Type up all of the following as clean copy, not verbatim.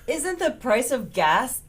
isn't the price of gas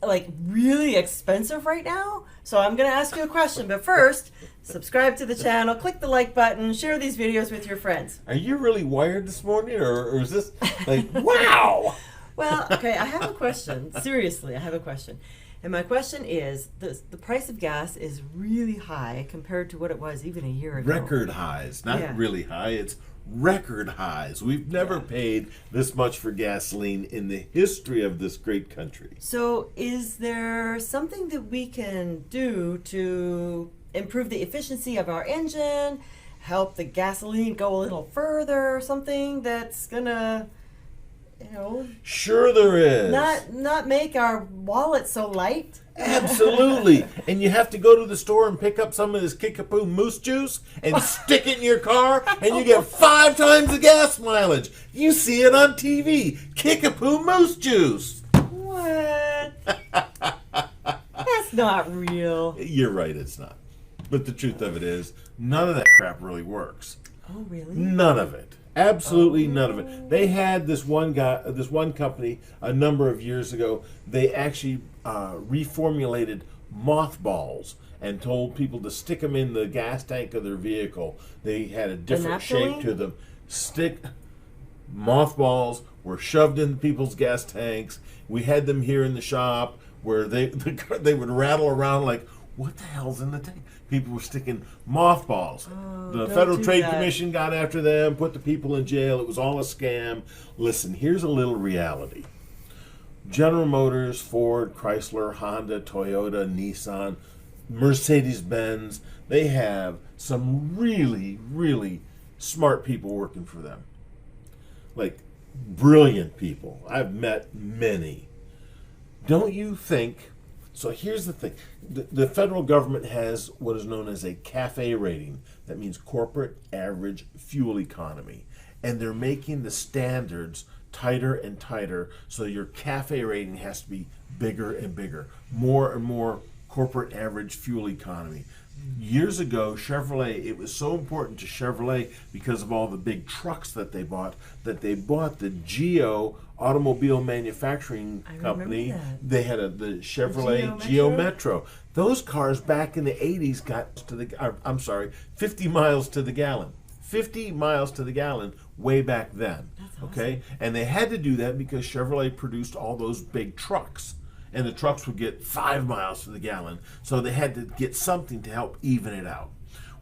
like really expensive right now? So I'm going to ask you a question, but first, subscribe to the channel, click the like button, share these videos with your friends. Are you really wired this morning, or is this like, wow? Well, okay, I have a question. Seriously, I have a question. And my question is, the price of gas is really high compared to what it was even a year ago. Record highs, not really high, it's record highs. We've never paid this much for gasoline in the history of this great country. So is there something that we can do to improve the efficiency of our engine, help the gasoline go a little further, something that's gonna, Sure there is. not make our wallet so light? Absolutely. And you have to go to the store and pick up some of this Kickapoo Moose Juice and stick it in your car, and you get 5 times the gas mileage. You see it on TV. Kickapoo Moose Juice. What? That's not real. You're right, it's not. But the truth of it is, none of that crap really works. Oh, really? None of it. Absolutely none of it. They had this one company a number of years ago. They actually reformulated mothballs and told people to stick them in the gas tank of their vehicle. They had a different shape to them. Mothballs were shoved in people's gas tanks. We had them here in the shop where they would rattle around like, what the hell's in the tank? People were sticking mothballs. The Federal Trade Commission got after them, put the people in jail. It was all a scam. Listen, here's a little reality. General Motors, Ford, Chrysler, Honda, Toyota, Nissan, Mercedes-Benz, they have some really, really smart people working for them. Like, brilliant people. I've met many. Don't you think... So here's the thing. The federal government has what is known as a Café rating. That means corporate average fuel economy. And they're making the standards tighter and tighter, so your Café rating has to be bigger and bigger. More and more corporate average fuel economy. Years ago, Chevrolet, it was so important to Chevrolet because of all the big trucks that they bought the Geo automobile manufacturing company. They had the Chevrolet Geo Metro. Those cars back in the 80s got to 50 miles to the gallon. 50 miles to the gallon way back then. That's okay? Awesome. And they had to do that because Chevrolet produced all those big trucks. And the trucks would get 5 miles to the gallon. So they had to get something to help even it out.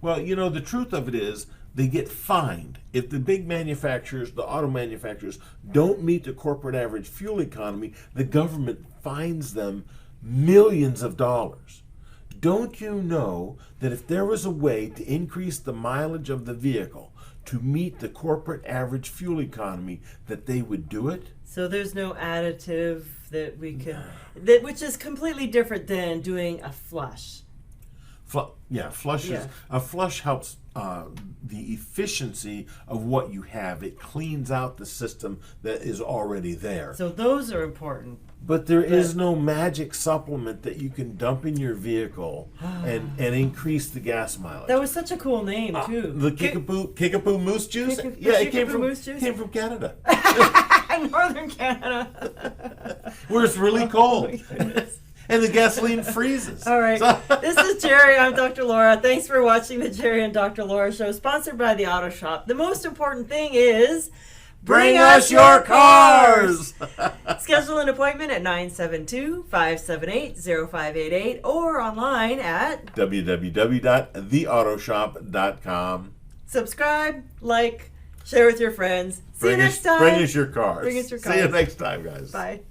Well, the truth of it is they get fined. If the big manufacturers, the auto manufacturers, don't meet the corporate average fuel economy, the government fines them millions of dollars. Don't you know that if there was a way to increase the mileage of the vehicle to meet the corporate average fuel economy, that they would do it? So there's no additive that we could, which is completely different than doing a flush. A flush helps the efficiency of what you have. It cleans out the system that is already there. So those are important. But there is no magic supplement that you can dump in your vehicle and increase the gas mileage. That was such a cool name too. The Kickapoo Moose Juice. It came from Canada. Northern Canada. Where it's really cold. And the gasoline freezes. All right. This is Jerry. I'm Dr. Laura. Thanks for watching the Jerry and Dr. Laura show, sponsored by the Auto Shop. The most important thing is bring us your cars. Schedule an appointment at 972-578-0588 or online at www.theautoshop.com. Subscribe, like, share with your friends. See you next time. Bring us your cars. Bring us your cars. See you next time, guys. Bye.